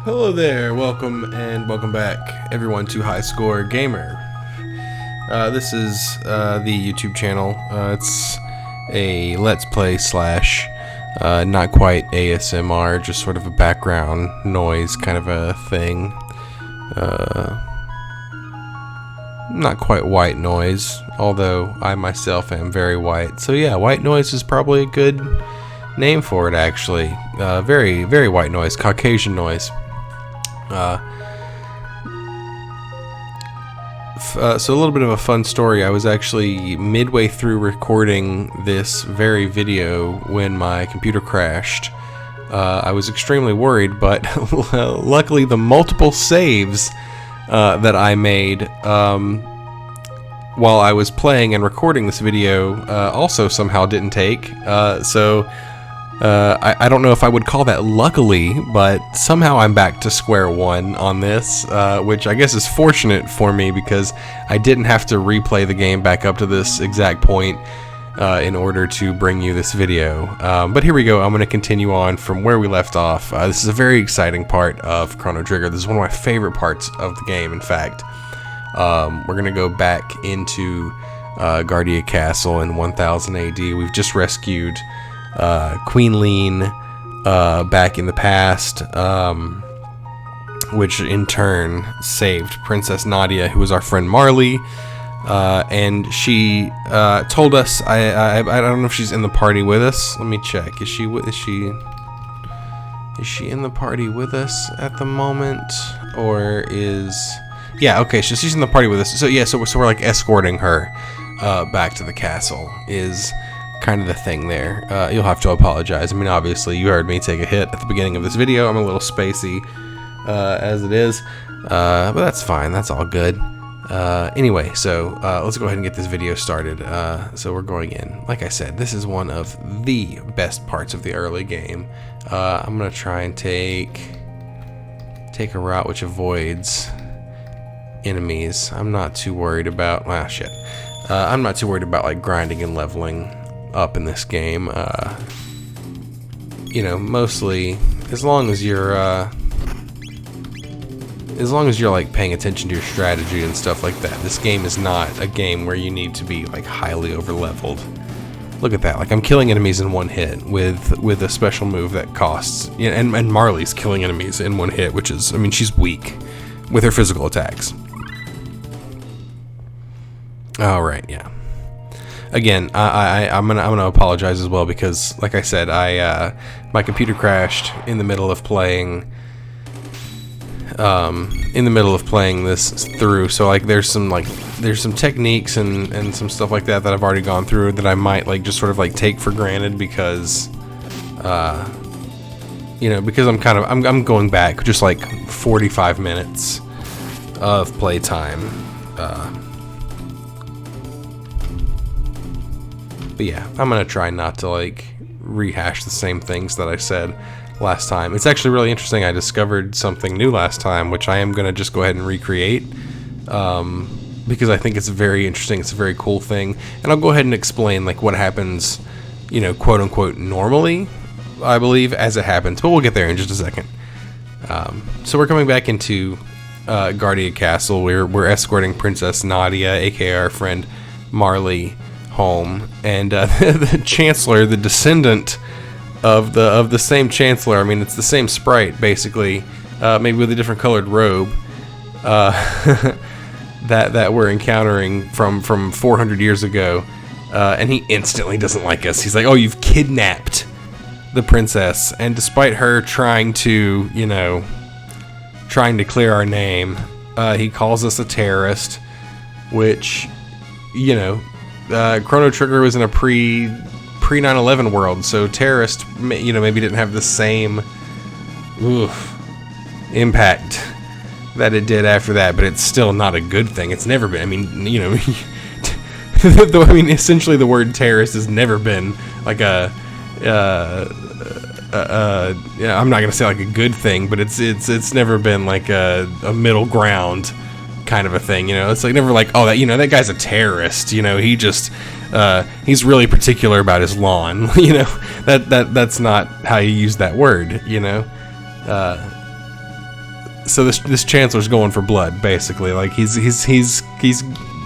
Hello there, welcome back everyone to High Score Gamer. This is the YouTube channel. It's a Let's Play slash not quite ASMR, just sort of a background noise kind of a thing. Not quite white noise, although I myself am very white. So yeah, white noise is probably a good name for it actually. Very, very white noise, Caucasian noise. So a little bit of a fun story. I was actually midway through recording this very video when my computer crashed. I was extremely worried, but luckily the multiple saves that I made while I was playing and recording this video also somehow didn't take. I don't know if I would call that luckily, but somehow I'm back to square one on this, which I guess is fortunate for me because I didn't have to replay the game back up to this exact point in order to bring you this video. But here we go. I'm going to continue on from where we left off. This is a very exciting part of Chrono Trigger. This is one of my favorite parts of the game, in fact. We're going to go back into Guardia Castle in 1000 AD. We've just rescued Queen Lean back in the past, which in turn saved Princess Nadia, who was our friend Marley, and she told us, I don't know if she's in the party with us. Let me check. Is she in the party with us at the moment, or is... Yeah, okay, so she's in the party with us. So yeah, so we're like escorting her back to the castle is kind of the thing there. You'll have to apologize. I mean, obviously you heard me take a hit at the beginning of this video. I'm a little spacey as it is, but that's fine. That's all good. Anyway, so let's go ahead and get this video started. So we're going in. Like I said, this is one of the best parts of the early game. I'm gonna try and take a route which avoids enemies. I'm not too worried about... shit. I'm not too worried about like grinding and leveling up in this game. You know, mostly as long as you're like paying attention to your strategy and stuff like that. This game is not a game where you need to be like highly over leveled. Look at that, like I'm killing enemies in one hit with a special move that costs, you know, and Marley's killing enemies in one hit, which is, I mean, she's weak with her physical attacks. All right, yeah. Again, I'm gonna apologize as well because, like I said, my computer crashed in the middle of playing this through. So like there's some techniques and some stuff like that I've already gone through that I might like just sort of like take for granted because you know, because I'm going back just like 45 minutes of playtime. But yeah, I'm gonna try not to like rehash the same things that I said last time. It's actually really interesting. I discovered something new last time, which I am gonna just go ahead and recreate because I think it's very interesting. It's a very cool thing, and I'll go ahead and explain like what happens, you know, quote unquote normally, I believe, as it happens. But we'll get there in just a second. So we're coming back into Guardia Castle. We're escorting Princess Nadia, aka our friend Marley, home, and the Chancellor, the descendant of the same Chancellor. I mean, it's the same sprite basically, maybe with a different colored robe. that we're encountering from 400 years ago, and he instantly doesn't like us. He's like, "Oh, you've kidnapped the princess," and despite her trying to clear our name, he calls us a terrorist, which, you know. Chrono Trigger was in a pre 9/11 world, so terrorist, you know, maybe didn't have the same impact that it did after that, but it's still not a good thing. It's never been. I mean, you know, I mean, essentially the word terrorist has never been like I'm not gonna say like a good thing, but it's never been like a middle ground kind of a thing, you know. It's like never like, oh, that, you know, that guy's a terrorist, you know, he just he's really particular about his lawn. You know, that's not how you use that word, you know. So this chancellor's going for blood, basically. Like he's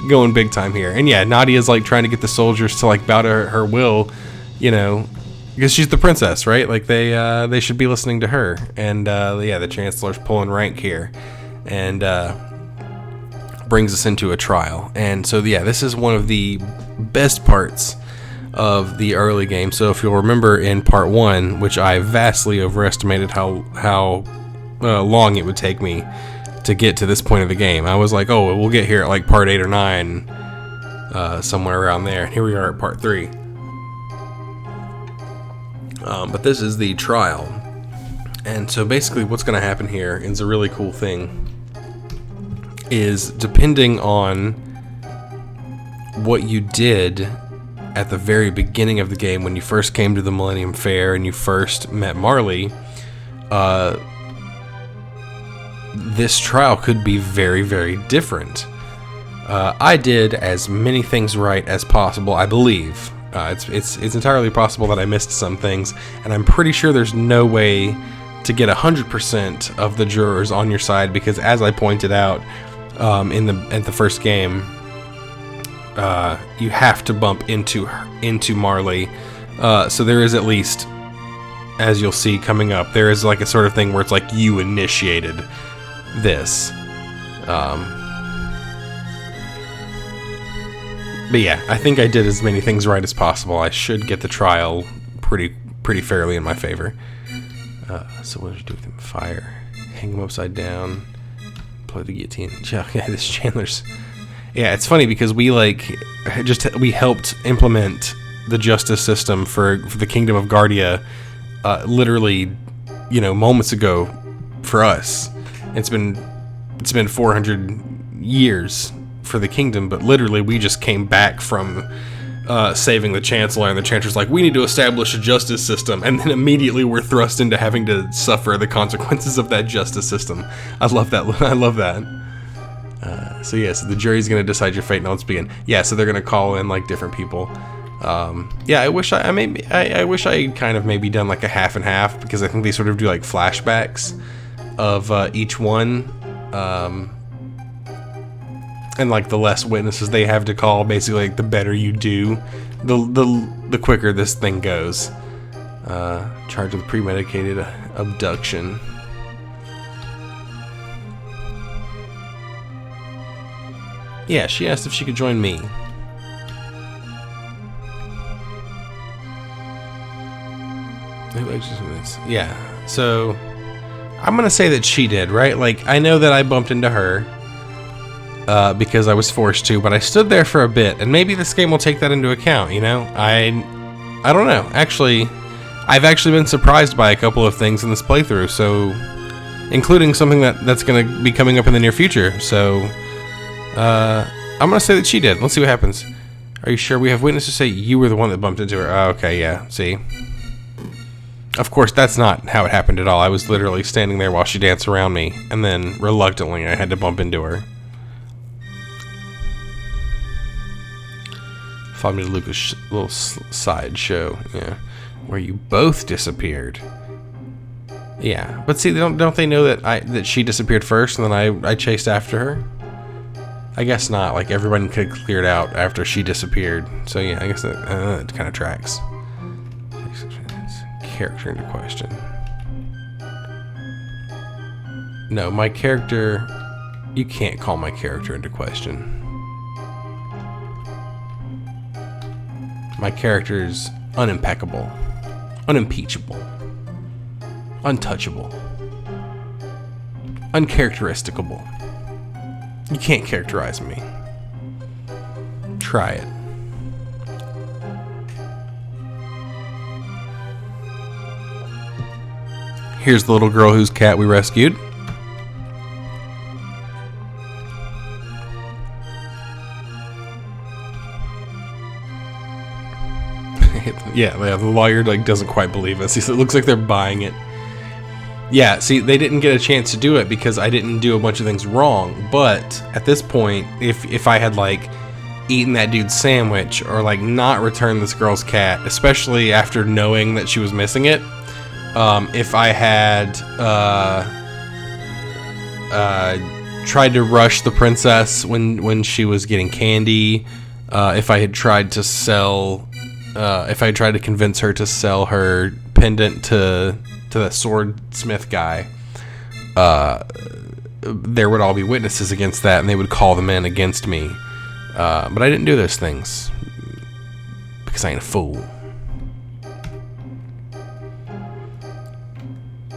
going big time here. And yeah, Nadia's like trying to get the soldiers to like bow to her will, you know, because she's the princess, right? Like they should be listening to her. And yeah, the chancellor's pulling rank here, and brings us into a trial. And so yeah, this is one of the best parts of the early game. So if you'll remember in part 1, which I vastly overestimated how long it would take me to get to this point of the game. I was like, oh, we'll get here at like part 8 or 9, somewhere around there. Here we are at part 3. But this is the trial. And so basically what's going to happen here is a really cool thing. Is depending on what you did at the very beginning of the game when you first came to the Millennium Fair and you first met Marley, this trial could be very, very different. I did as many things right as possible, I believe. It's entirely possible that I missed some things, and I'm pretty sure there's no way to get 100% of the jurors on your side, because as I pointed out at the first game, you have to bump into Marley. So there is, at least, as you'll see coming up, there is like a sort of thing where it's like you initiated this. But yeah, I think I did as many things right as possible. I should get the trial pretty fairly in my favor. So what did you do with him? Fire. Hang him upside down. Play the guillotine. Yeah, this Chandler's... Yeah, it's funny because we helped implement the justice system for the Kingdom of Guardia literally, moments ago for us. It's been 400 years for the kingdom, but literally we just came back from saving the Chancellor, and the Chancellor's like, we need to establish a justice system, and then immediately we're thrust into having to suffer the consequences of that justice system. I love that. I love that. So yeah, so the jury's gonna decide your fate. Now let's begin. Yeah, so they're gonna call in like different people. Yeah, I wish I wish I kind of maybe done like a half and half, because I think they sort of do like flashbacks of each one, and like the less witnesses they have to call, basically like the better you do, the quicker this thing goes. Charged with premeditated abduction. Yeah, she asked if she could join me. Yeah, so I'm gonna say that she did, right? Like, I know that I bumped into her because I was forced to, but I stood there for a bit, and maybe this game will take that into account, I don't know. Actually, I've actually been surprised by a couple of things in this playthrough, so including something that's gonna be coming up in the near future, so I'm gonna say that she did. Let's see what happens. Are you sure? We have witnesses say you were the one that bumped into her. Oh, okay, yeah, see. Of course, that's not how it happened at all. I was literally standing there while she danced around me, and then, reluctantly, I had to bump into her. Followed me to Lucas' little side show, yeah, where you both disappeared. Yeah, but see, don't they know that she disappeared first, and then I chased after her? I guess not. Like, everyone could cleared out after she disappeared. So yeah, I guess that kind of tracks. Character into question. No, my character... You can't call my character into question. My character's unimpeccable. Unimpeachable. Untouchable. Uncharacteristicable. You can't characterize me. Try it. Here's the little girl whose cat we rescued. Yeah, the lawyer doesn't quite believe us. It looks like they're buying it. Yeah, see, they didn't get a chance to do it because I didn't do a bunch of things wrong. But at this point, if I had eaten that dude's sandwich or not returned this girl's cat, especially after knowing that she was missing it, if I had tried to rush the princess when she was getting candy. If I had tried to convince her to sell her pendant to the swordsmith guy, there would all be witnesses against that, and they would call them in against me. But I didn't do those things because I ain't a fool.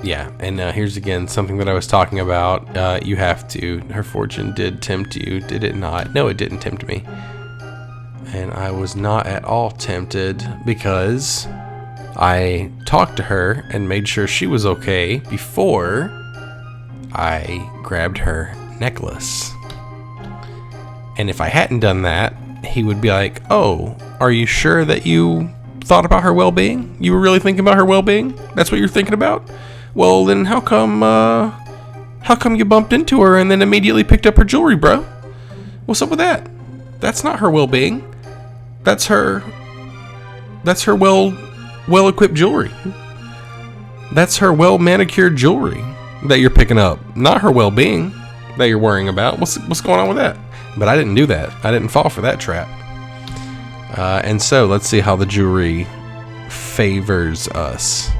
Yeah, and here's again something that I was talking about. You have to. Her fortune did tempt you, did it not? No, it didn't tempt me. And I was not at all tempted because I talked to her and made sure she was okay before I grabbed her necklace. And if I hadn't done that, he would be like, "Oh, are you sure that you thought about her well-being? You were really thinking about her well-being? That's what you're thinking about? Well, then how come you bumped into her and then immediately picked up her jewelry, bro? What's up with that? That's not her well-being. That's her well-equipped jewelry. That's her well-manicured jewelry that you're picking up, not her well-being that you're worrying about. What's going on with that?" But I didn't do that. I didn't fall for that trap. And so let's see how the jewelry favors us.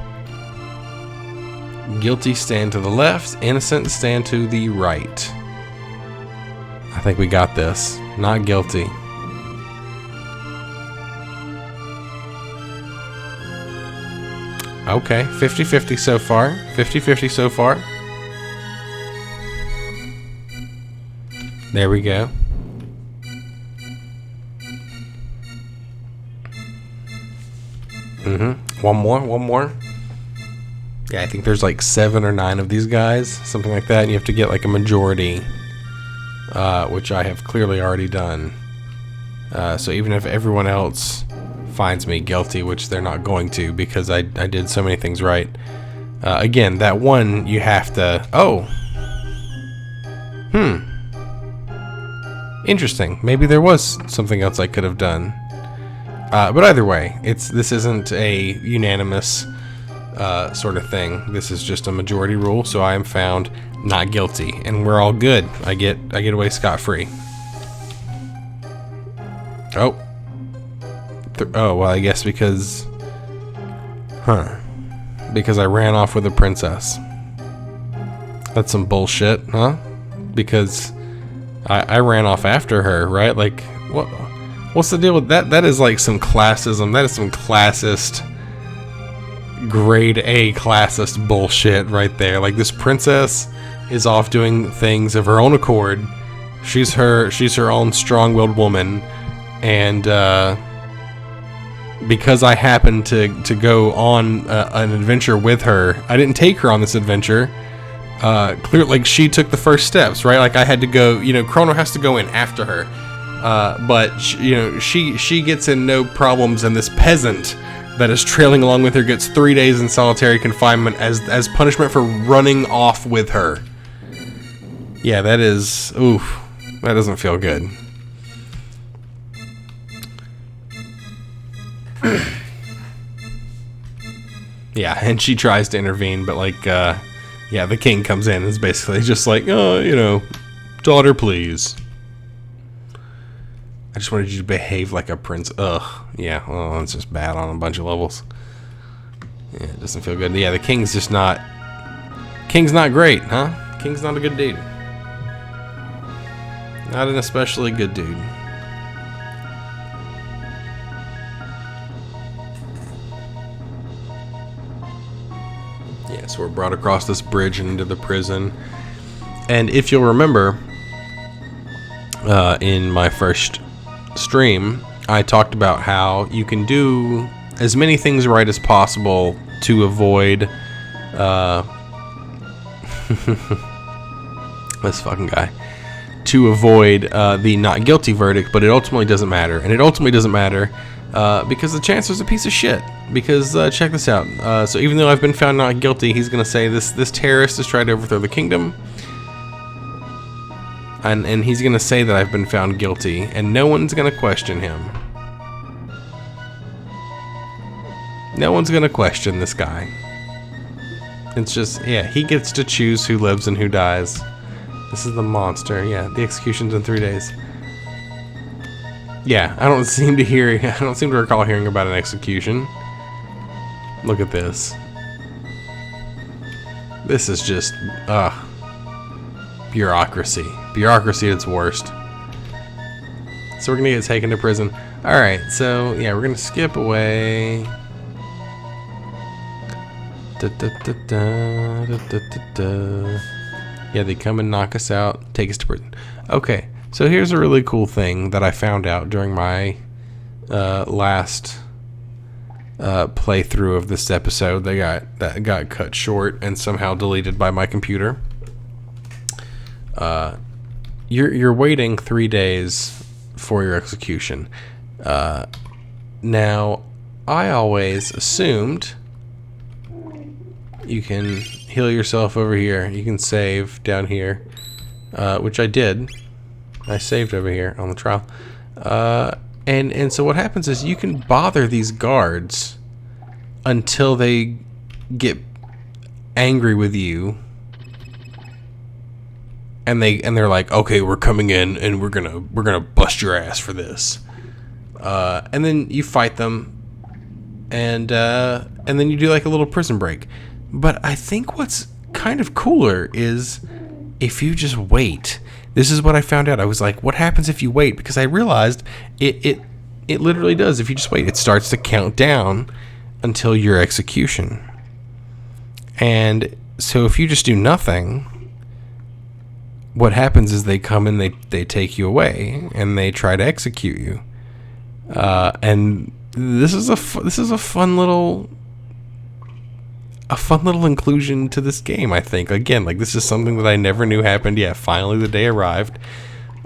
Guilty stand to the left, innocent stand to the right. I think we got this. Not guilty. Okay, 50-50 so far. 50-50 so far. There we go. One more. Yeah, I think there's like 7 or 9 of these guys, something like that, and you have to get like a majority, which I have clearly already done. So even if everyone else finds me guilty, which they're not going to because I did so many things right, again, that one you have to... Oh! Interesting. Maybe there was something else I could have done. But either way, this isn't a unanimous sort of thing. This is just a majority rule, so I am found not guilty, and we're all good. I get away scot-free. Oh. Oh, well, I guess because... Because I ran off with a princess. That's some bullshit, huh? Because I ran off after her, right? Like, what's the deal with that? That is like some classism. That is some classist, grade A classist bullshit right there. Like, this princess is off doing things of her own accord. She's her own strong-willed woman, and because I happened to go on an adventure with her, I didn't take her on this adventure. Clear, like, she took the first steps, right? Like, I had to go, Chrono has to go in after her. But she gets in no problems, and this peasant that is trailing along with her gets 3 days in solitary confinement as punishment for running off with her. Yeah, that is... Oof. That doesn't feel good. Yeah, and she tries to intervene, but like, yeah, the king comes in and is basically just like, oh, daughter, please. I just wanted you to behave like a prince. Ugh. Yeah, well, it's just bad on a bunch of levels. Yeah, it doesn't feel good. Yeah, the king's just not... King's not great, huh? King's not a good dude. Not an especially good dude. Yeah, so we're brought across this bridge and into the prison. And if you'll remember, in my first stream, I talked about how you can do as many things right as possible to avoid this fucking guy, to avoid the not guilty verdict, but it ultimately doesn't matter. And it ultimately doesn't matter because the chancellor's a piece of shit. Because check this out, so even though I've been found not guilty, he's gonna say this terrorist has tried to overthrow the kingdom. And he's going to say that I've been found guilty, and no one's going to question him. No one's going to question this guy. It's just, yeah, he gets to choose who lives and who dies. This is the monster. Yeah, the execution's in 3 days. Yeah, I don't seem to recall hearing about an execution. Look at this. This is just, bureaucracy. Bureaucracy at its worst. So we're gonna get taken to prison. Alright, so yeah, we're gonna skip away. Yeah, they come and knock us out, take us to prison. Okay, so here's a really cool thing that I found out during my last playthrough of this episode. That got cut short and somehow deleted by my computer. You're waiting 3 days for your execution. Now, I always assumed you can heal yourself over here. You can save down here, which I did. I saved over here on the trial. And so what happens is you can bother these guards until they get angry with you. And they're like, okay, we're coming in and we're gonna bust your ass for this. And then you fight them, and then you do like a little prison break. But I think what's kind of cooler is if you just wait. This is what I found out. I was like, what happens if you wait? Because I realized it literally does. If you just wait, it starts to count down until your execution. And so if you just do nothing, what happens is they come and they take you away and they try to execute you. And this is a fun little inclusion to this game, I think. Again, like, this is something that I never knew happened. Yeah, finally the day arrived.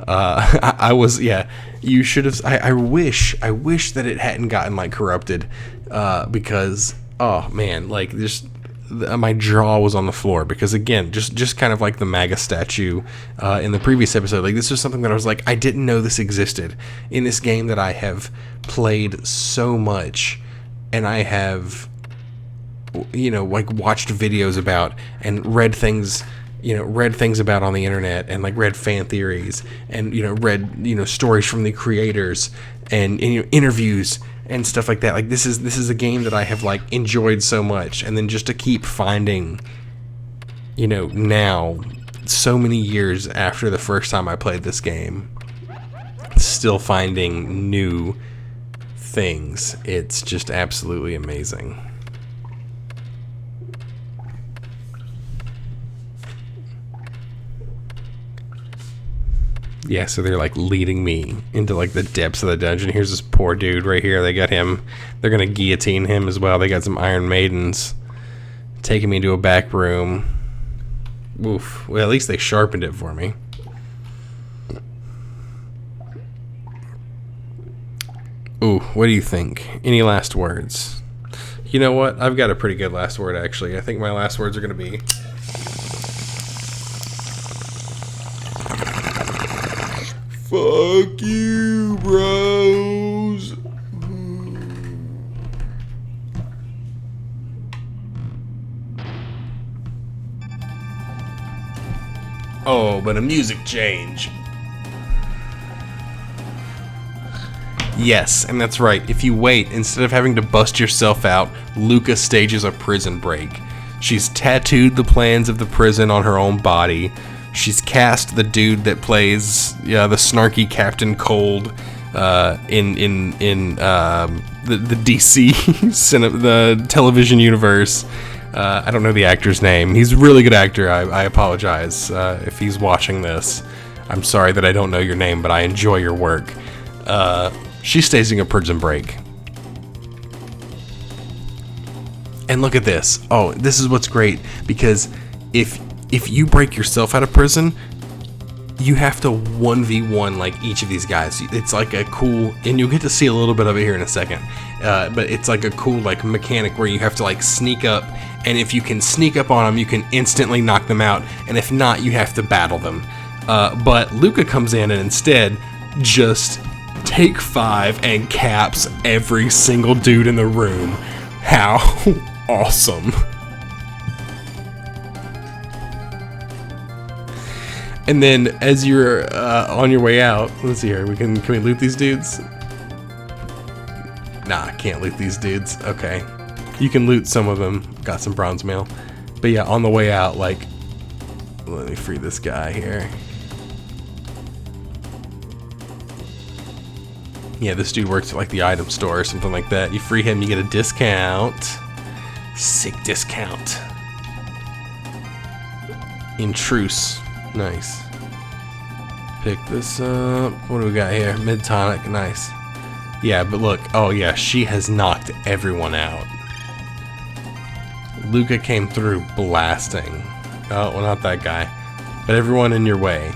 I was, yeah, you should have, I wish that it hadn't gotten like corrupted, because, oh man, like, just my jaw was on the floor, because again, just kind of like the MAGA statue in the previous episode, like, this was something that I was like, I didn't know this existed in this game that I have played so much, and I have, you know, like, watched videos about and read things about on the internet, and like read fan theories, and read stories from the creators, and interviews and stuff like that. Like, this is a game that I have like enjoyed so much, and then just to keep finding, now so many years after the first time I played this game, still finding new things, it's just absolutely amazing. Yeah, so they're like leading me into like the depths of the dungeon. Here's this poor dude right here. They got him. They're gonna guillotine him as well. They got some Iron Maidens taking me into a back room. Oof. Well, at least they sharpened it for me. Ooh, what do you think? Any last words? You know what? I've got a pretty good last word, actually. I think my last words are gonna be, fuck you, bros. Oh, but a music change. Yes, and that's right. If you wait, instead of having to bust yourself out, Luca stages a prison break. She's tattooed the plans of the prison on her own body. She's cast the dude that plays the snarky Captain Cold in the DC the television universe. I don't know the actor's name. He's a really good actor. I apologize if he's watching this. I'm sorry that I don't know your name, but I enjoy your work. She's staging a prison break. And look at this. Oh, this is what's great, because if you break yourself out of prison, you have to 1v1 like each of these guys. It's like a cool, and you'll get to see a little bit of it here in a second, but it's like a cool like mechanic where you have to like sneak up, and if you can sneak up on them, you can instantly knock them out, and if not, you have to battle them. But Luca comes in and instead just take 5 and caps every single dude in the room. How awesome. And then as you're on your way out, let's see here. Can we loot these dudes? Nah, I can't loot these dudes. Okay, you can loot some of them. Got some bronze mail, but yeah, on the way out, like, let me free this guy here. Yeah, this dude works at like the item store or something like that. You free him, you get a discount. Sick discount. In truce. Nice. Pick this up. What do we got here? Mid tonic. Nice. Yeah, but look. Oh yeah, she has knocked everyone out. Luca came through blasting. Oh, well, not that guy, but everyone in your way.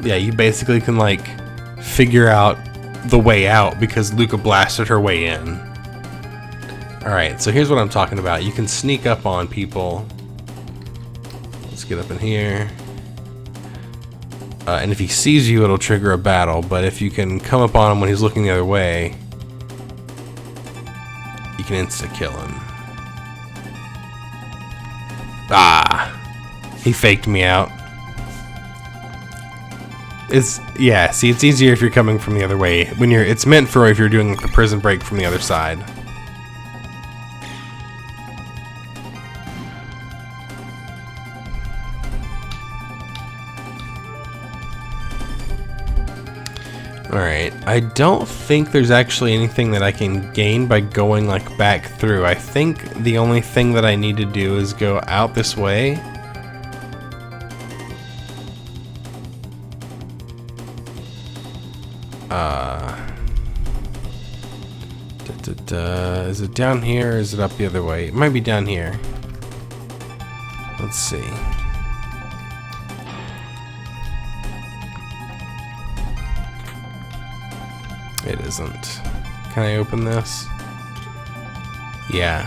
Yeah, you basically can like figure out the way out because Luca blasted her way in. Alright, so here's what I'm talking about. You can sneak up on people. Let's get up in here. And if he sees you, it'll trigger a battle. But if you can come up on him when he's looking the other way, you can insta-kill him. Ah! He faked me out. Yeah, see, it's easier if you're coming from the other way. It's meant for if you're doing like the prison break from the other side. Alright, I don't think there's actually anything that I can gain by going like back through. I think the only thing that I need to do is go out this way. Is it down here or is it up the other way? It might be down here. Let's see. It isn't. Can I open this? Yeah.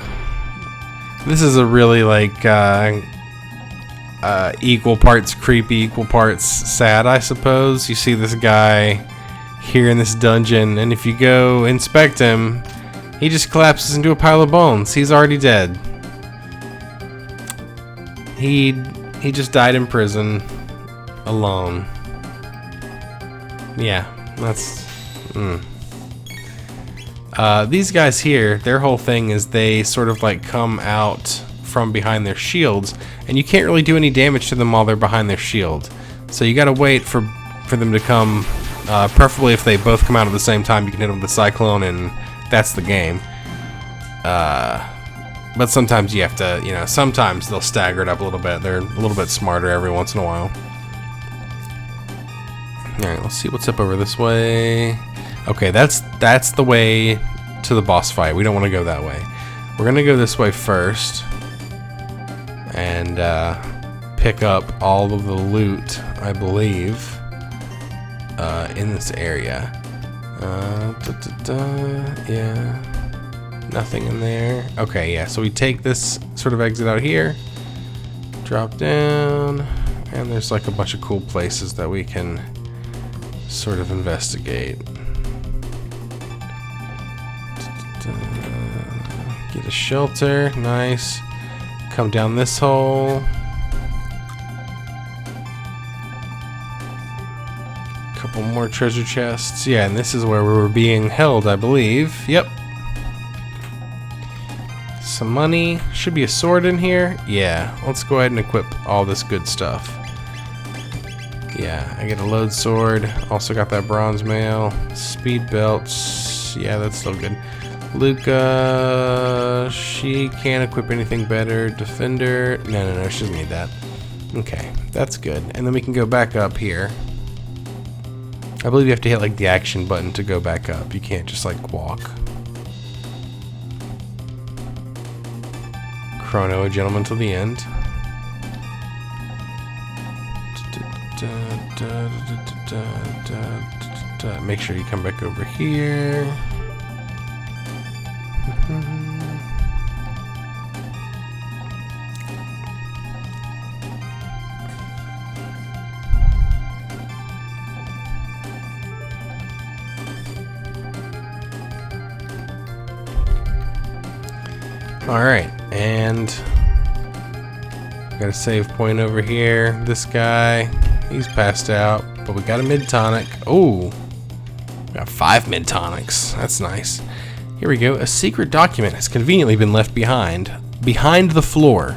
This is a really like equal parts creepy, equal parts sad, I suppose. You see this guy here in this dungeon, and if you go inspect him, he just collapses into a pile of bones. He's already dead. He just died in prison alone. Yeah, that's these guys here, their whole thing is they sort of like come out from behind their shields, and you can't really do any damage to them while they're behind their shield. So you gotta wait for them to come, preferably if they both come out at the same time, you can hit them with the cyclone and that's the game. But sometimes you have to, you know, sometimes they'll stagger it up a little bit. They're a little bit smarter every once in a while. Alright, let's see what's up over this way. Okay, that's the way to the boss fight. We don't want to go that way. We're gonna go this way first and pick up all of the loot, I believe, in this area. Yeah, nothing in there. Okay, yeah, so we take this sort of exit out here, drop down, and there's like a bunch of cool places that we can sort of investigate. Get a shelter, nice. Come down this hole. Couple more treasure chests. Yeah, and this is where we were being held, I believe. Yep. Some money. Should be a sword in here. Yeah, let's go ahead and equip all this good stuff. Yeah, I get a load sword. Also got that bronze mail. Speed belts. Yeah, that's still good. Luca, she can't equip anything better. Defender. No, she doesn't need that. Okay, that's good. And then we can go back up here. I believe you have to hit like the action button to go back up. You can't just like walk. Chrono, a gentleman till the end. Make sure you come back over here. All right, and Got a save point over here. This guy, he's passed out, but we got a mid-tonic. Oh, got 5 mid-tonics. That's nice. Here we go. A secret document has conveniently been left behind the floor.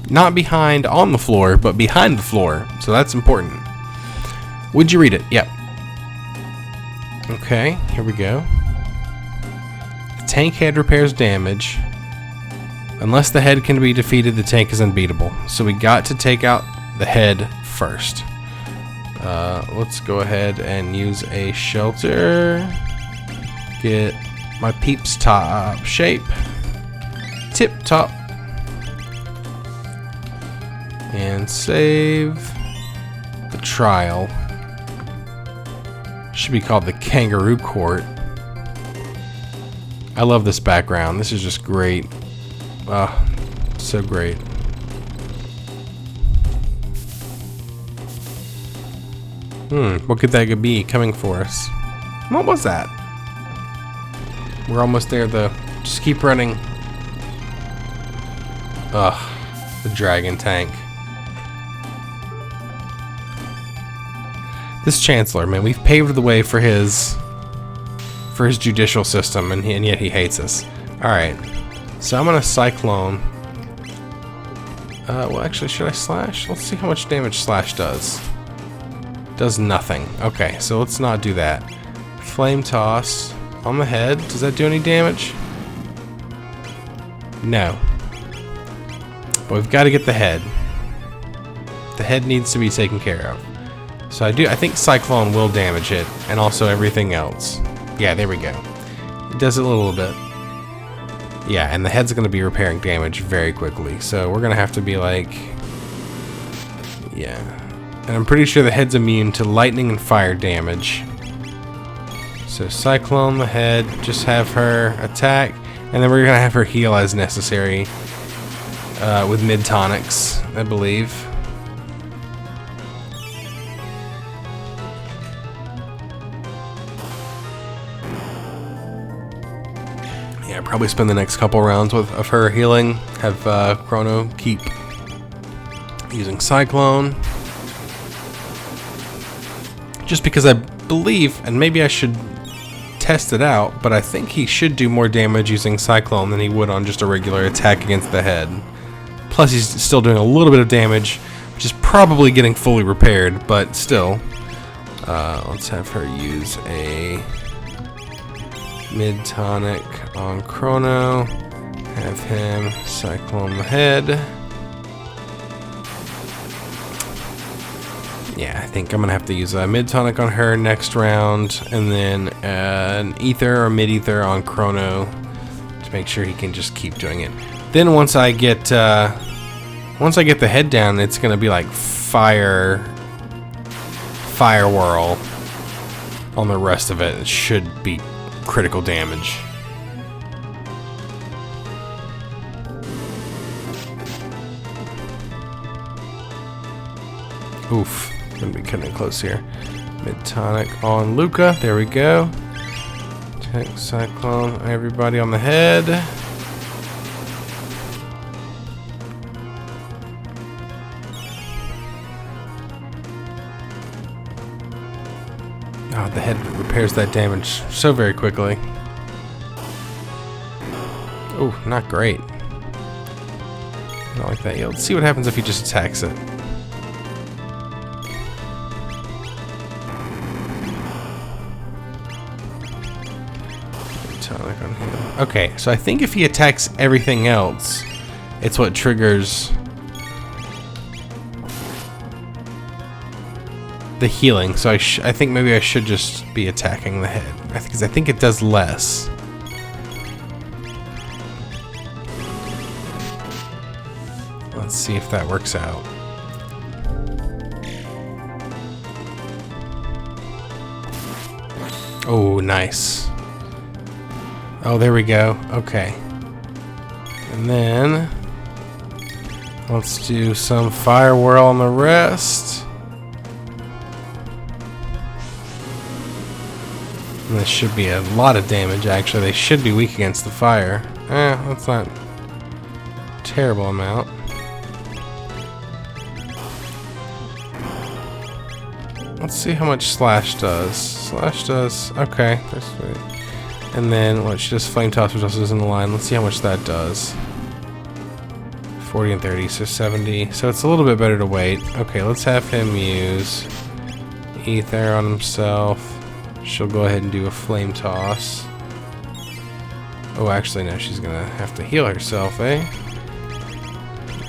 Not behind on the floor, but behind the floor. So that's important. Would you read it? Yep. Okay, here we go. The tank head repairs damage. Unless the head can be defeated, the tank is unbeatable. So we got to take out the head first. Let's go ahead and use a shelter. Get my peeps top shape. Tip top. And save the trial. Should be called the Kangaroo Court. I love this background. This is just great. So great. What could that be coming for us? What was that? We're almost there though. Just keep running. The dragon tank. This Chancellor, man, we've paved the way for his judicial system, and yet he hates us. Alright. So I'm gonna Cyclone. Well, actually, should I slash? Let's see how much damage slash does. Does nothing. Okay, so let's not do that. Flame Toss on the head. Does that do any damage? No. But we've got to get the head. The head needs to be taken care of. So I think Cyclone will damage it, and also everything else. Yeah, there we go. It does it a little bit. Yeah, and the head's going to be repairing damage very quickly. So we're going to have to be like... Yeah. And I'm pretty sure the head's immune to lightning and fire damage. So Cyclone the head, just have her attack, and then we're going to have her heal as necessary with mid-tonics, I believe. Yeah, probably spend the next couple rounds of her healing. Have Chrono keep using Cyclone. Just because I believe, and maybe I should test it out, but I think he should do more damage using Cyclone than he would on just a regular attack against the head. Plus he's still doing a little bit of damage, which is probably getting fully repaired, but still. Let's have her use a mid-tonic on Chrono. Have him Cyclone the head. Yeah, I think I'm gonna have to use a mid-tonic on her next round, and then an ether or mid-ether on Chrono to make sure he can just keep doing it. Then once I get the head down, it's gonna be like fire whirl on the rest of it. It should be critical damage. Oof, gonna be cutting it close here. Mid-tonic on Luca, there we go. Tech Cyclone, everybody on the head. Oh, the head repairs that damage so very quickly. Oh, not great. Not like that. Yeah, let's see what happens if he just attacks it. On him. Okay, so I think if he attacks everything else, it's what triggers the healing. So I think maybe I should just be attacking the head, because I think it does less. Let's see if that works out. Oh, nice. Oh, there we go. Okay. And then let's do some fire whirl on the rest. And this should be a lot of damage, actually. They should be weak against the fire. That's not a terrible amount. Let's see how much Slash does. Slash does, okay. And then what? She does Flame Toss, which also is in the line. Let's see how much that does. 40 and 30, so 70. So it's a little bit better to wait. Okay, let's have him use Ether on himself. She'll go ahead and do a Flame Toss. Oh, actually, no, she's gonna have to heal herself, eh?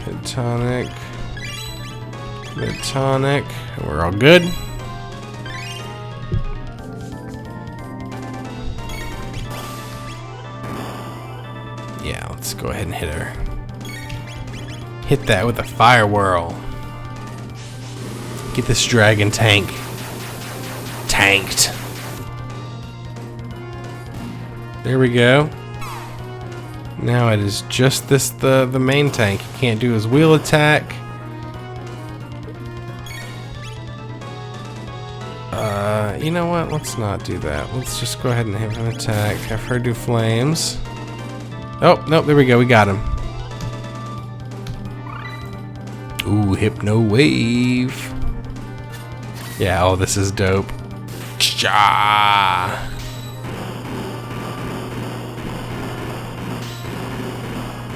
Mid tonic. Mid tonic. We're all good. Yeah, let's go ahead and hit her. Hit that with a fire whirl. Get this dragon tank tanked. There we go. Now it is just the main tank. He can't do his wheel attack. You know what? Let's not do that. Let's just go ahead and have him attack. Have her do flames. Oh, no, there we go. We got him. Ooh, Hypno Wave. Yeah, oh, this is dope. Cha!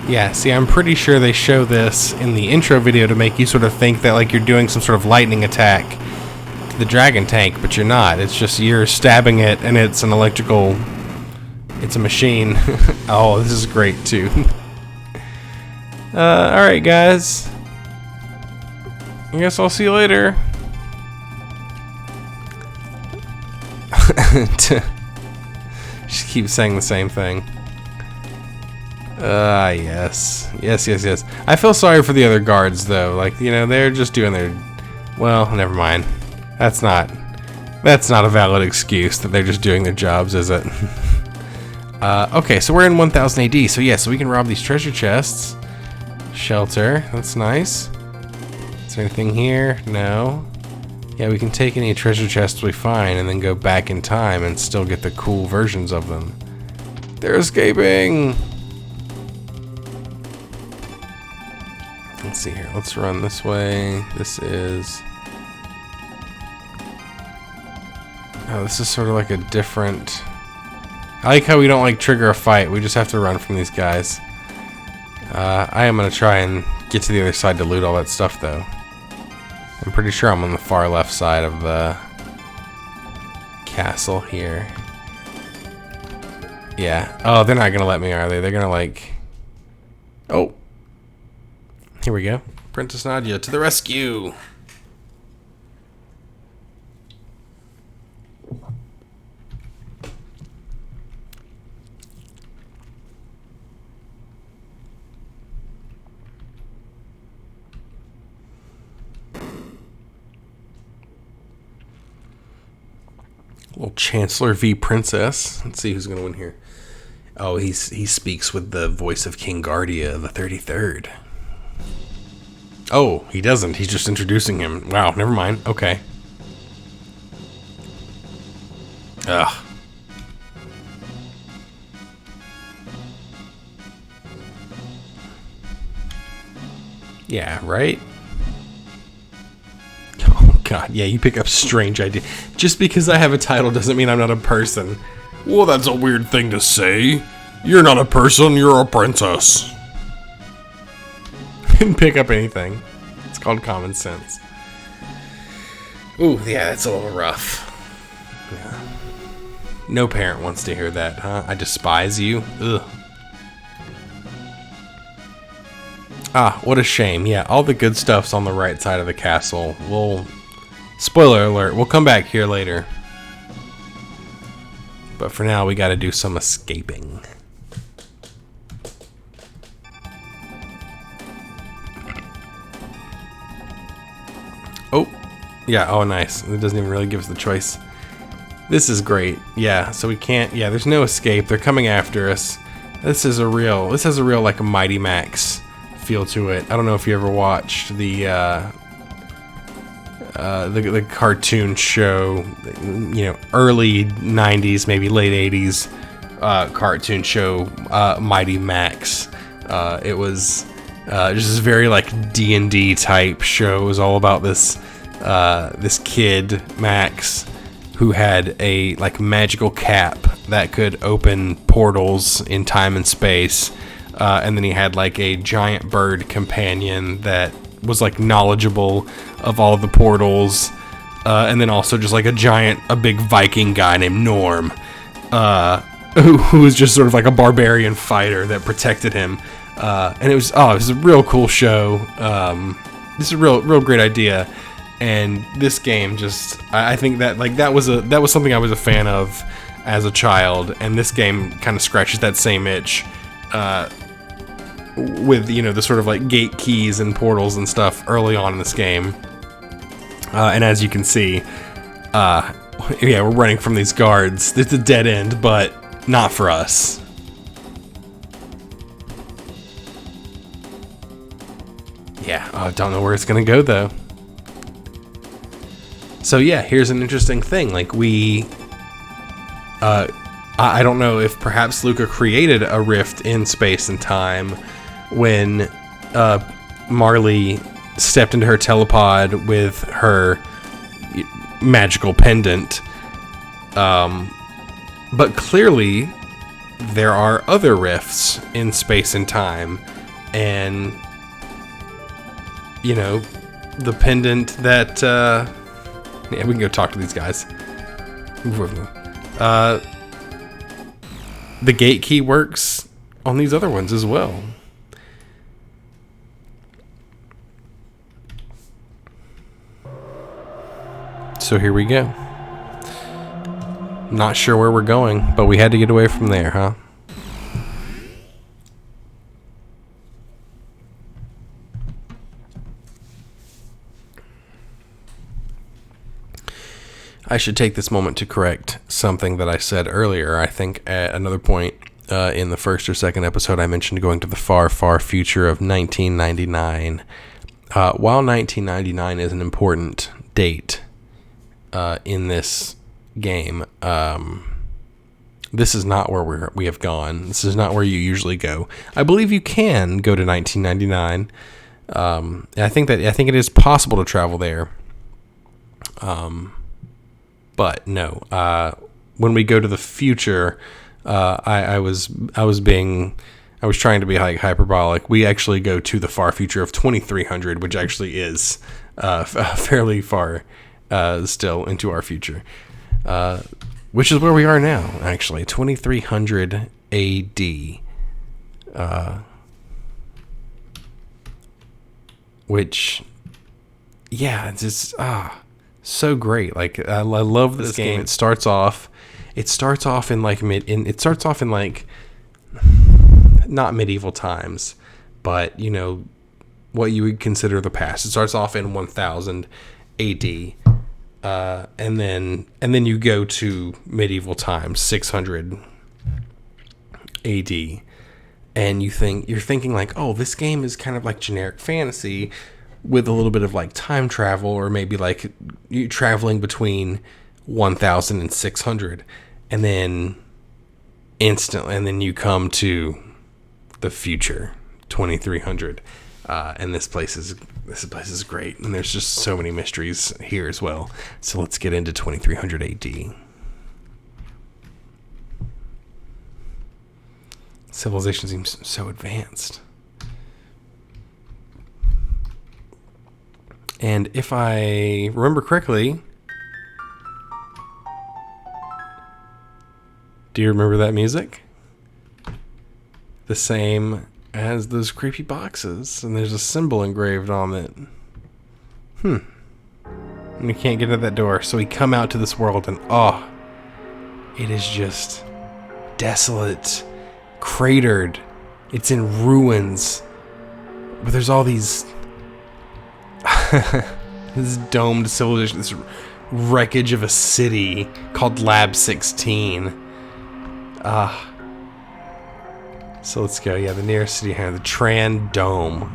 Yeah, see, I'm pretty sure they show this in the intro video to make you sort of think that like you're doing some sort of lightning attack to the dragon tank, but you're not. It's just you're stabbing it and it's an electrical... It's a machine. Oh, this is great too. Alright guys. I guess I'll see you later. She keeps saying the same thing. Yes. Yes. I feel sorry for the other guards though. Like, you know, they're just doing their... Well, never mind. That's not a valid excuse that they're just doing their jobs, is it? Okay, so we're in 1000 AD, so yeah, so we can rob these treasure chests. Shelter, that's nice. Is there anything here? No. Yeah, we can take any treasure chests we find and then go back in time and still get the cool versions of them. They're escaping! Let's see here, let's run this way. This is... Oh, this is sort of like a different... I like how we don't like trigger a fight, we just have to run from these guys. I am gonna try and get to the other side to loot all that stuff though. I'm pretty sure I'm on the far left side of the castle here. Yeah. Oh, they're not gonna let me, are they? They're gonna like... Oh! Here we go. Princess Nadia to the rescue! Little Chancellor v Princess. Let's see who's gonna win here. Oh, he speaks with the voice of King Guardia the 33rd. Oh, he doesn't. He's just introducing him. Wow, never mind. Okay. Ugh. Yeah, right? God, yeah, you pick up strange ideas. Just because I have a title doesn't mean I'm not a person. Well, that's a weird thing to say. You're not a person, you're a princess. Pick up anything. It's called common sense. Ooh, yeah, that's a little rough. Yeah. No parent wants to hear that, huh? I despise you. Ugh. Ah, what a shame. Yeah, all the good stuff's on the right side of the castle. Spoiler alert, we'll come back here later. But for now, we gotta do some escaping. Oh, yeah, oh nice. It doesn't even really give us the choice. This is great. Yeah, so we can't, yeah, there's no escape. They're coming after us. This has a real like a Mighty Max feel to it. I don't know if you ever watched the cartoon show, you know, early 90s, maybe late 80s cartoon show, Mighty Max. It was just this very like D&D type show. It was all about this this kid, Max, who had a like magical cap that could open portals in time and space. And then he had like a giant bird companion that was like knowledgeable of all the portals. And then also just like a big Viking guy named Norm, who was just sort of like a barbarian fighter that protected him. And it was a real cool show. This is a real great idea. And this game just, I think that like that was something I was a fan of as a child, and this game kind of scratches that same itch, with the sort of like gate keys and portals and stuff early on in this game. And as you can see, we're running from these guards. It's a dead end, but not for us. Yeah, I don't know where it's gonna go though. So yeah, here's an interesting thing. Like I don't know if perhaps Luca created a rift in space and time when Marley stepped into her telepod with her magical pendant. But clearly there are other rifts in space and time, and the pendant that yeah, we can go talk to these guys. The gate key works on these other ones as well. So here we go. Not sure where we're going, but we had to get away from there, huh? I should take this moment to correct something that I said earlier. I think at another point in the first or second episode, I mentioned going to the far, far future of 1999. While 1999 is an important date in this game, this is not where we have gone. This is not where you usually go. I believe you can go to 1999. I think it is possible to travel there. But no, when we go to the future, I was trying to be like hyperbolic. We actually go to the far future of 2300, which actually is fairly far still into our future, which is where we are now. Actually, 2300 AD, which, yeah, it's just so great. Like I love this game. It starts off in like not medieval times, but what you would consider the past. It starts off in 1000 AD, and then you go to medieval times, 600 AD, and you're thinking like, oh, this game is kind of like generic fantasy with a little bit of like time travel, or maybe like you traveling between 1000 and 600, and then you come to the future, 2300, and this place is great, and there's just so many mysteries here as well. So let's get into 2300 AD. Civilization seems so advanced. And if I remember correctly, do you remember that music? The same as those creepy boxes, and there's a symbol engraved on it. And we can't get into that door, so we come out to this world, and it is just desolate, cratered. It's in ruins, but there's all these this domed civilization, this wreckage of a city called Lab 16. So let's go. Yeah, the nearest city here, the Tran Dome,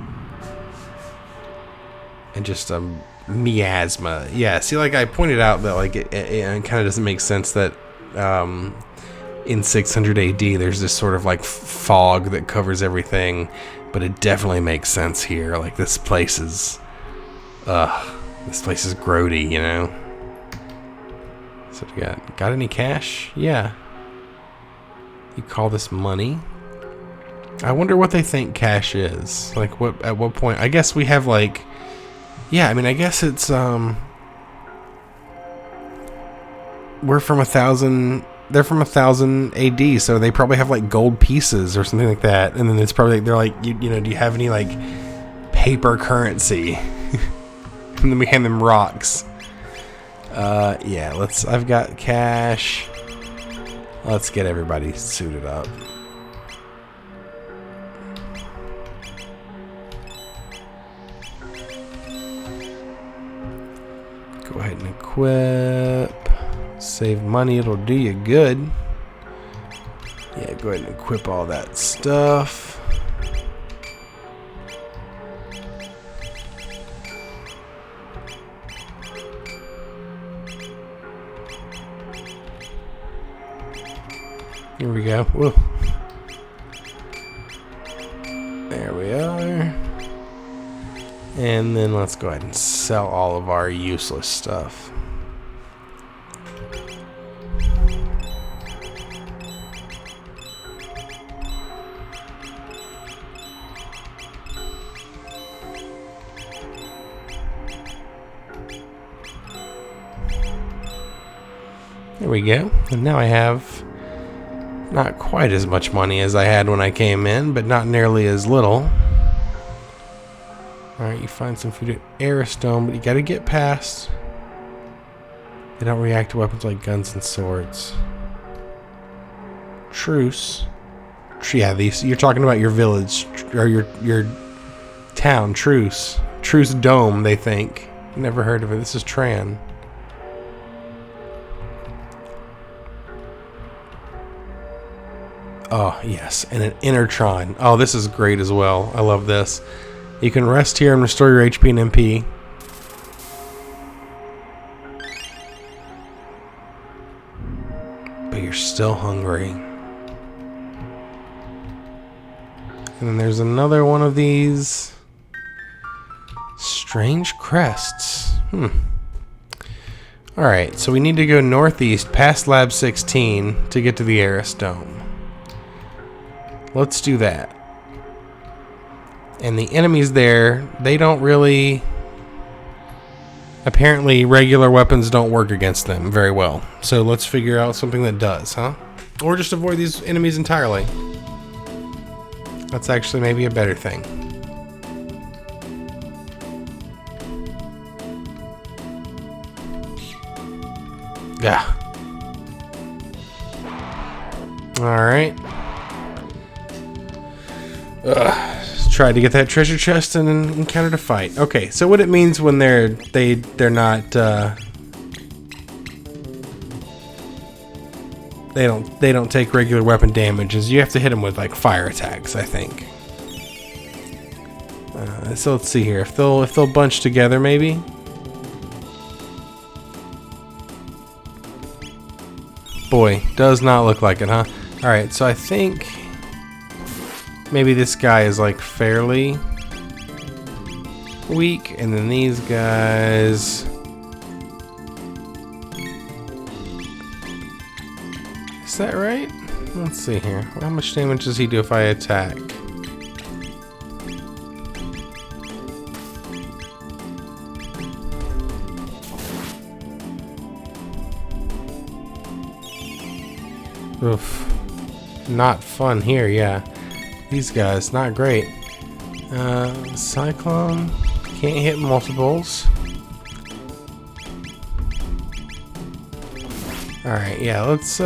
and just miasma. Yeah, see, like I pointed out that like it kind of doesn't make sense that in 600 AD there's this sort of like fog that covers everything, but it definitely makes sense here. Like this place is This place is grody, you know. So we got any cash? Yeah. You call this money? I wonder what they think cash is. Like at what point? I guess we have like, yeah, I mean, I guess it's we're from 1000. They're from 1000 AD, so they probably have like gold pieces or something like that. And then it's probably they're like, you know, do you have any like paper currency? And then we hand them rocks. Yeah, I've got cash. Let's get everybody suited up. Go ahead and equip. Save money, it'll do you good. Yeah, go ahead and equip all that stuff. Here we go. Whoa. There we are. And then let's go ahead and sell all of our useless stuff. There we go. And now I have not quite as much money as I had when I came in, but not nearly as little. Alright, you find some food at Airstone, but you gotta get past. They don't react to weapons like guns and swords. Truce. Yeah, these you're talking about your village or your town, Truce. Truce Dome, they think. Never heard of it. This is Tran. Oh, yes, and an Intertron. Oh, this is great as well. I love this. You can rest here and restore your HP and MP. But you're still hungry. And then there's another one of these strange crests. Alright, so we need to go northeast past Lab 16 to get to the Eris Dome. Let's do that. And the enemies there, they don't really... Apparently, regular weapons don't work against them very well. So let's figure out something that does, huh? Or just avoid these enemies entirely. That's actually maybe a better thing. Yeah. Alright. Tried to get that treasure chest and encountered a fight. Okay, so what it means when they're not they don't take regular weapon damage is you have to hit them with like fire attacks, I think. So let's see here if they'll bunch together maybe. Boy, does not look like it, huh? All right, so I think. Maybe this guy is like fairly weak, and then these guys. Is that right? Let's see here. How much damage does he do if I attack? Oof. Not fun here, yeah. These guys, not great. Cyclone, can't hit multiples. Alright, yeah, let's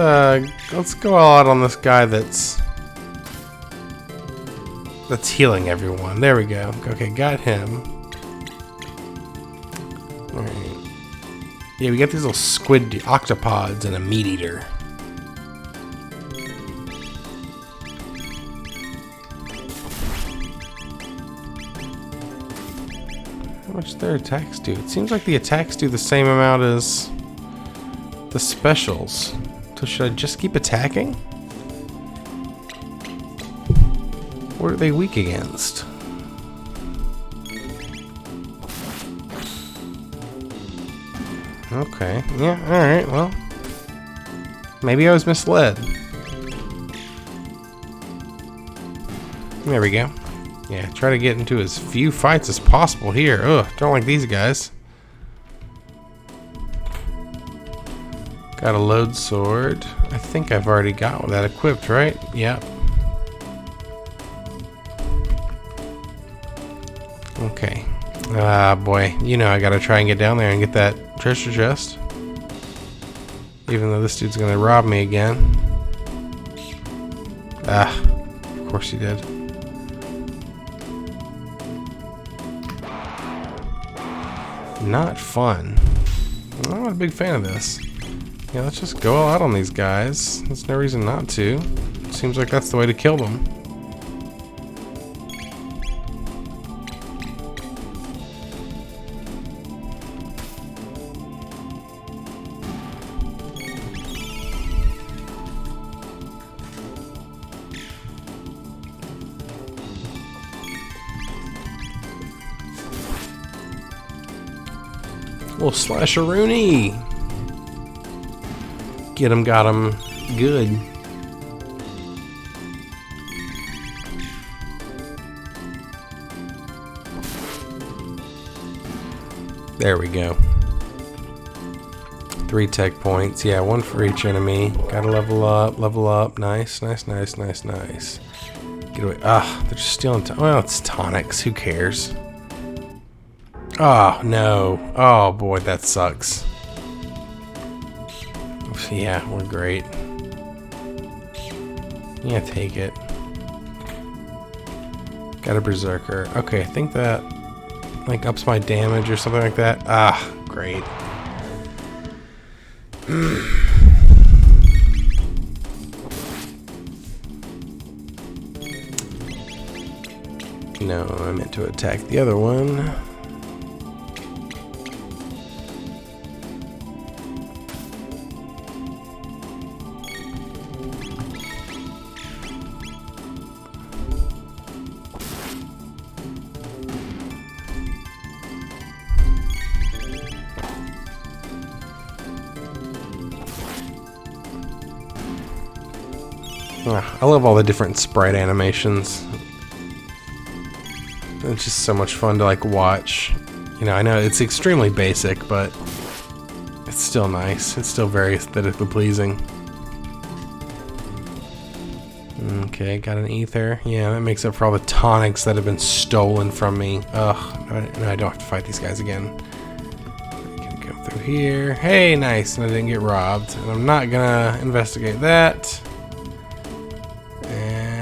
go all out on this guy that's healing everyone. There we go. Okay, got him. Alright. Yeah, we got these little squid octopods and a meat eater. How much their attacks do? It seems like the attacks do the same amount as the specials. So should I just keep attacking? What are they weak against? Okay. Yeah, alright, well. Maybe I was misled. There we go. Yeah, try to get into as few fights as possible here. Ugh, don't like these guys. Got a load sword. I think I've already got that equipped, right? Yep. Okay. Ah, boy. You know I gotta try and get down there and get that treasure chest. Even though this dude's gonna rob me again. Ah, of course he did. Not fun. I'm not a big fan of this. Yeah, let's just go all out on these guys. There's no reason not to. Seems like that's the way to kill them. Little slasher-rooney. Get him, got him. Good. There we go. 3 tech points. Yeah, 1 for each enemy. Gotta level up, level up. Nice, nice, nice, nice, nice. Get away. Ah, they're just stealing. Well, it's tonics. Who cares? Oh, no. Oh, boy, that sucks. Yeah, we're great. Yeah, take it. Got a berserker. Okay, I think that like ups my damage or something like that. Ah, great. No, I meant to attack the other one. I love all the different sprite animations. It's just so much fun to like watch. You know, I know it's extremely basic, but it's still nice. It's still very aesthetically pleasing. Okay, got an ether. Yeah, that makes up for all the tonics that have been stolen from me. Ugh, no, I don't have to fight these guys again. I can come through here. Hey, nice, and I didn't get robbed. And I'm not gonna investigate that.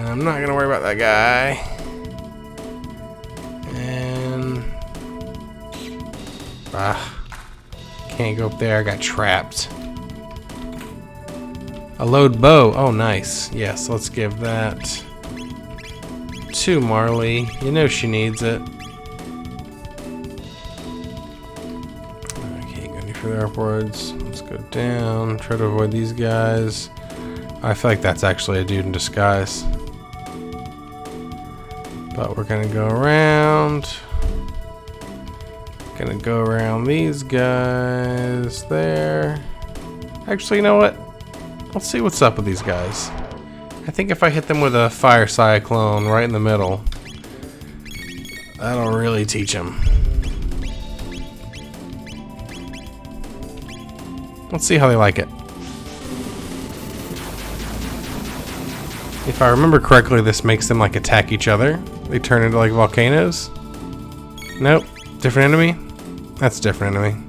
I'm not gonna worry about that guy. And can't go up there. I got trapped. A load bow. Oh, nice. Yes, let's give that to Marley. You know she needs it. Okay, go any further upwards. Let's go down. Try to avoid these guys. I feel like that's actually a dude in disguise. But we're gonna go around. Gonna go around these guys there. Actually, you know what? Let's see what's up with these guys. I think if I hit them with a fire cyclone right in the middle, that'll really teach them. Let's see how they like it. If I remember correctly, this makes them like attack each other. They turn into like volcanoes. Nope. Different enemy? That's a different enemy.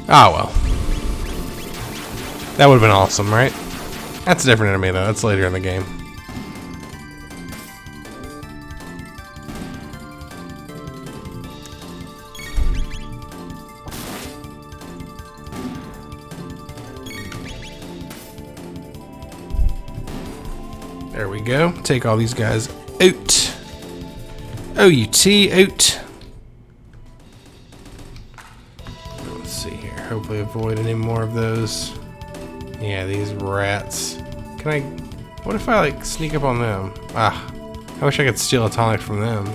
Ah, well. That would have been awesome, right? That's a different enemy though. That's later in the game. There we go. Take all these guys out. O-U-T, out. Let's see here. Hopefully avoid any more of those. Yeah, these rats. Can I... What if I, like, sneak up on them? Ah. How I wish I could steal a tonic from them.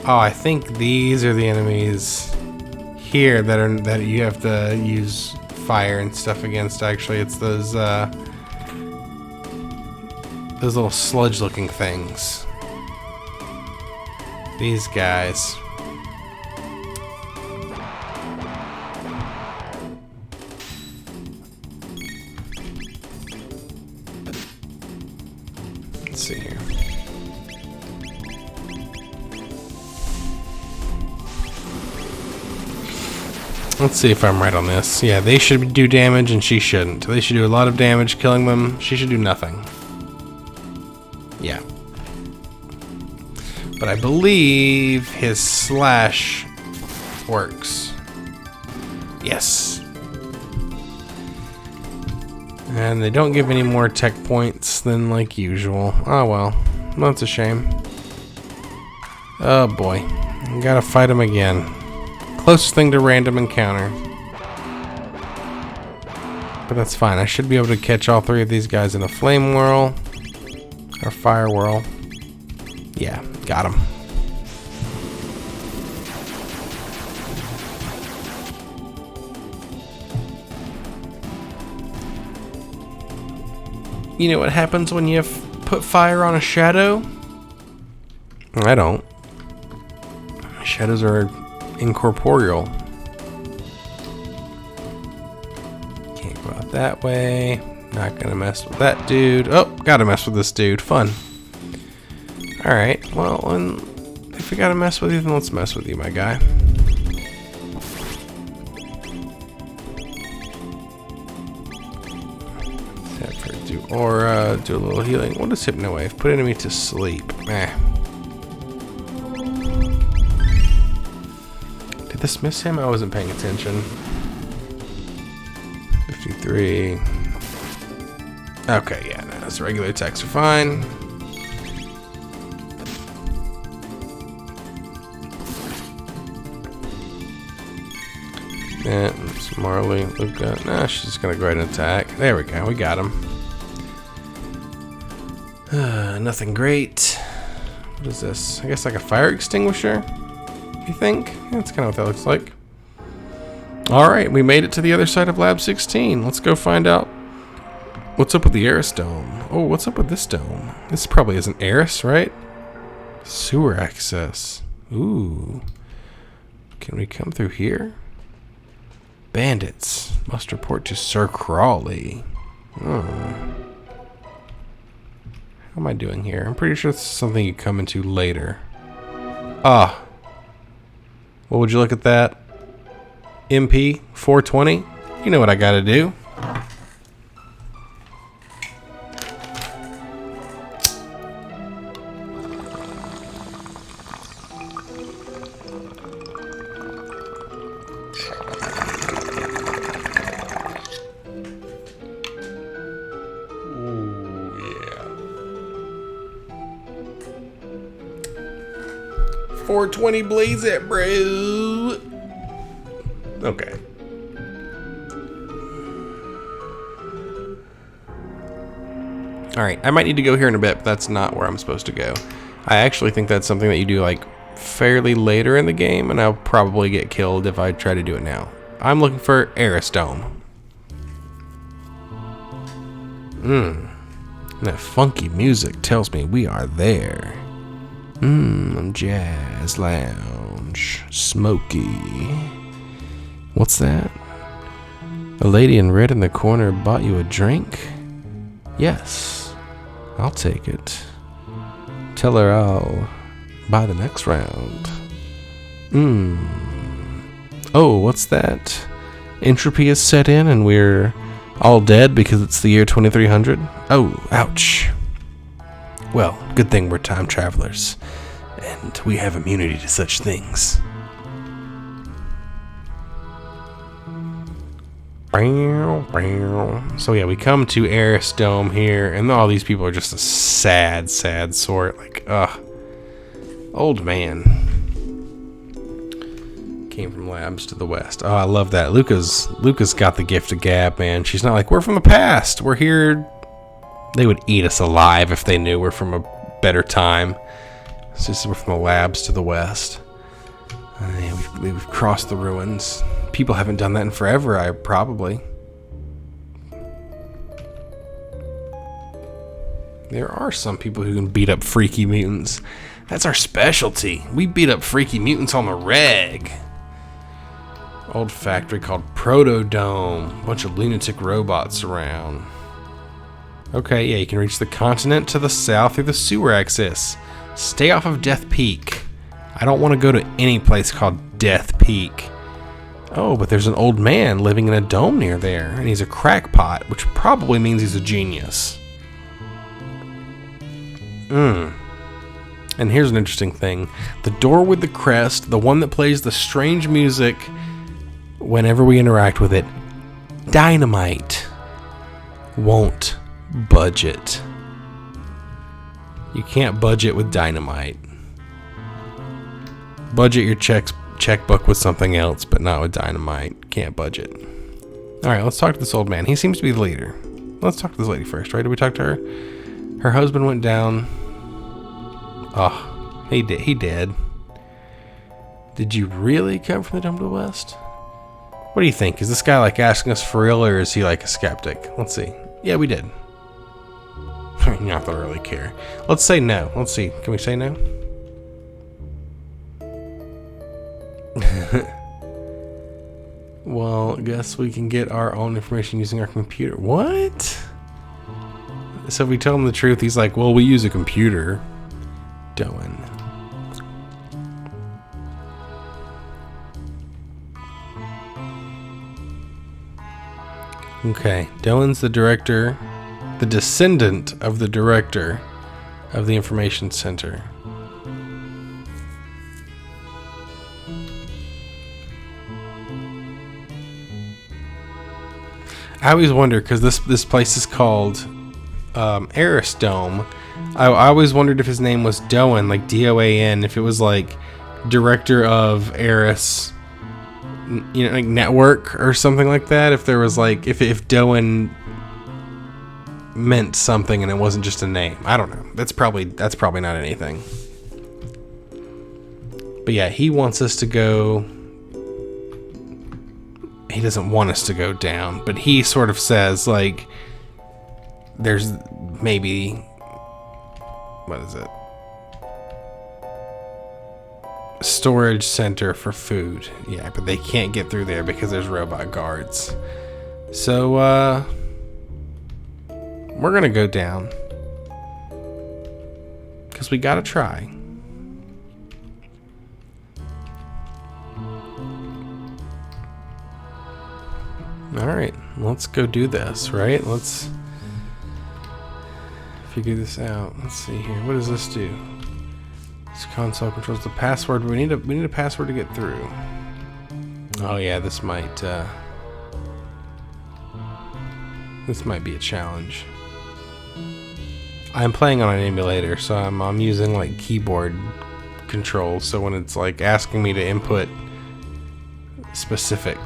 Oh, I think these are the enemies here that you have to use fire and stuff against. Actually, it's those little sludge-looking things. These guys. Let's see here. Let's see if I'm right on this. Yeah, they should do damage and she shouldn't. They should do a lot of damage killing them. She should do nothing. Yeah. But I believe his slash works. Yes. And they don't give any more tech points than like usual. Oh well. That's a shame. Oh boy. Gotta fight him again. Closest thing to random encounter. But that's fine. I should be able to catch all three of these guys in a flame whirl. Or fire whirl. Yeah, got him. You know what happens when you put fire on a shadow? I don't. Shadows are incorporeal. Can't go out that way. Not gonna mess with that dude. Oh, gotta mess with this dude. Fun. Alright, well, if we gotta mess with you, then let's mess with you, my guy. Do aura, do a little healing. What is Hypno Wave? Put enemy to sleep. Did this miss him? I wasn't paying attention. 53. Okay, yeah, no, those regular attacks are fine. Yeah, it's Marley, Luca. Nah, she's just gonna go ahead and attack. There we go, we got him. Nothing great. What is this? I guess like a fire extinguisher? You think? Yeah, that's kind of what that looks like. Alright, we made it to the other side of Lab 16. Let's go find out what's up with the Eris Dome. Oh, what's up with this dome? This probably isn't Eris, right? Sewer access. Ooh. Can we come through here? Bandits. Must report to Sir Crawley. Oh. How am I doing here? I'm pretty sure this is something you come into later. Ah. Well, would you look at that? MP 420? You know what I gotta do. Ooh, yeah. 420 blaze it, bro. Okay. Alright, I might need to go here in a bit, but that's not where I'm supposed to go. I actually think that's something that you do like fairly later in the game, and I'll probably get killed if I try to do it now. I'm looking for Eris Dome. That funky music tells me we are there. Jazz lounge. Smoky. What's that? A lady in red in the corner bought you a drink? Yes, I'll take it. Tell her I'll buy the next round. Oh, what's that? Entropy is set in and we're all dead because it's the year 2300? Oh, ouch. Well, good thing we're time travelers, and we have immunity to such things. So yeah, we come to Eris Dome here, and all these people are just a sad, sad sort. Like, old man. Came from labs to the west. Oh, I love that. Luca's got the gift of gab, man. She's not like, we're from the past. We're here They would eat us alive if they knew we're from a better time. It's just we're from the labs to the west. Yeah, we've crossed the ruins. People haven't done that in forever, probably. There are some people who can beat up freaky mutants. That's our specialty. We beat up freaky mutants on the reg. Old factory called Protodome. Bunch of lunatic robots around. Okay, yeah, you can reach the continent to the south through the sewer access. Stay off of Death Peak. I don't want to go to any place called Death Peak. Oh, but there's an old man living in a dome near there, and he's a crackpot, which probably means he's a genius. And here's an interesting thing. The door with the crest, the one that plays the strange music whenever we interact with it, dynamite, won't budget. You can't budget with dynamite. Budget your checkbook with something else, but not with dynamite. Can't budget. Alright, let's talk to this old man. He seems to be the leader. Let's talk to this lady first, right? Did we talk to her? Her husband went down. Oh, he did. Did you really come from the Dome to the West? What do you think? Is this guy like asking us for real, or is he like a skeptic? Let's see. Yeah, we did. Not that I really care. Let's say no. Let's see. Can we say no? Well, I guess we can get our own information using our computer. What? So if we tell him the truth, he's like, well, we use a computer. Doan. Okay, Doan's the director, the descendant of the director of the information center. I always wonder, because this place is called Eris Dome. I always wondered if his name was Doan, like D-O-A-N, if it was like director of Eris, you know, like network or something like that. If there was like, if Doan meant something and it wasn't just a name. I don't know. That's probably not anything. But yeah, he wants us to go. He doesn't want us to go down, but he sort of says like, there's maybe, what is it? Storage center for food. Yeah, but they can't get through there because there's robot guards. So, we're gonna go down. Because we gotta try. Alright, let's go do this, right? Let's figure this out. Let's see here. What does this do? This console controls the password. We need a password to get through. Oh yeah, this might be a challenge. I'm playing on an emulator, so I'm using like keyboard controls. So when it's like asking me to input specific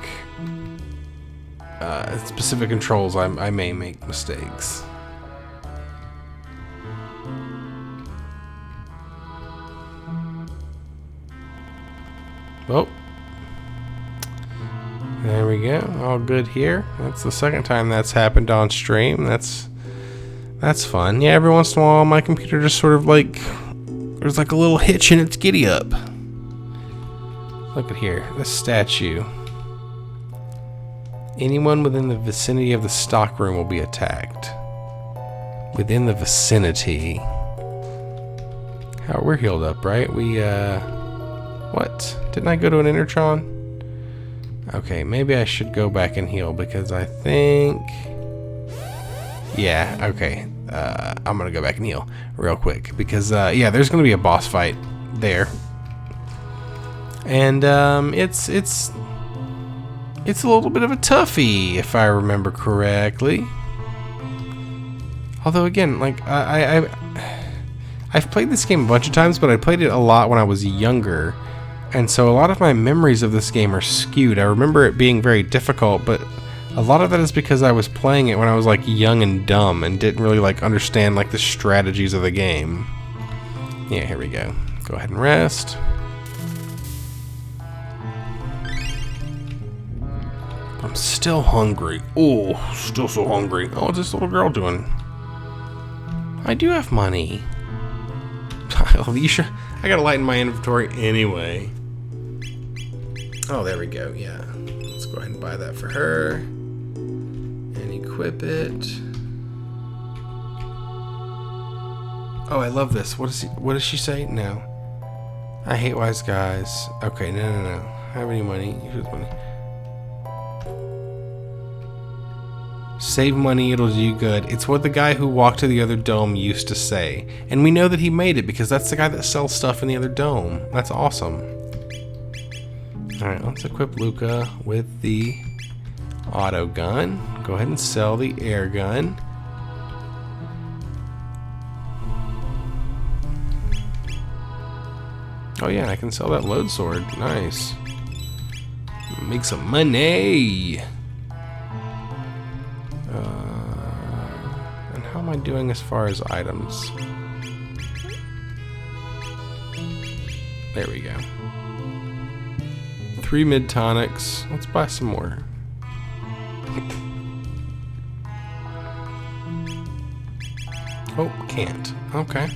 controls, I may make mistakes. Oh, there we go. All good here. That's the second time that's happened on stream. That's fun. Yeah, every once in a while my computer just sort of like, there's like a little hitch in its giddy up. Look at here, this statue. Anyone within the vicinity of the stockroom will be attacked. Within the vicinity. How we're healed up, right? We what? Didn't I go to an Intertron? Okay, maybe I should go back and heal because I think, yeah, okay. I'm gonna go back and heal real quick because yeah, there's gonna be a boss fight there. And it's a little bit of a toughie, if I remember correctly. Although again, like I've played this game a bunch of times, but I played it a lot when I was younger, and so a lot of my memories of this game are skewed. I remember it being very difficult, but A lot of that is because I was playing it when I was like young and dumb and didn't really like understand like the strategies of the game. Yeah, here we go. Go ahead and rest. I'm still hungry. Oh, still so hungry. Oh, what's this little girl doing? I do have money. You sure? I gotta lighten my inventory anyway. Oh, there we go. Yeah. Let's go ahead and buy that for her. And equip it. Oh, I love this. What does she say? No. I hate wise guys. Okay, no. Have any money? Use money. Save money, it'll do you good. It's what the guy who walked to the other dome used to say. And we know that he made it because that's the guy that sells stuff in the other dome. That's awesome. Alright, let's equip Luca with the auto gun. Go ahead and sell the air gun. Oh yeah, I can sell that load sword. Nice. Make some money! And how am I doing as far as items? There we go. 3 mid tonics. Let's buy some more. Oh, can't. Okay.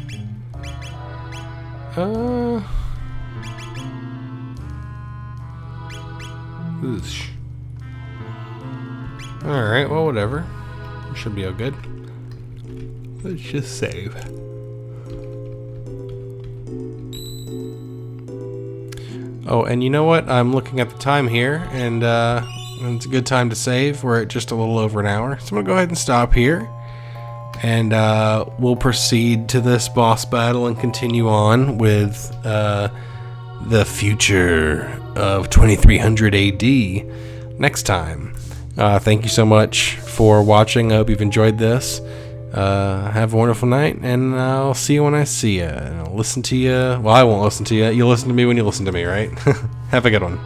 Oosh. Alright, well, whatever. Should be all good. Let's just save. Oh, and you know what? I'm looking at the time here, and it's a good time to save. We're at just a little over an hour. So I'm going to go ahead and stop here. And we'll proceed to this boss battle and continue on with the future of 2300 AD next time. Thank you so much for watching. I hope you've enjoyed this. Have a wonderful night, and I'll see you when I see you. And I'll listen to you. Well, I won't listen to you. You'll listen to me when you listen to me, right? Have a good one.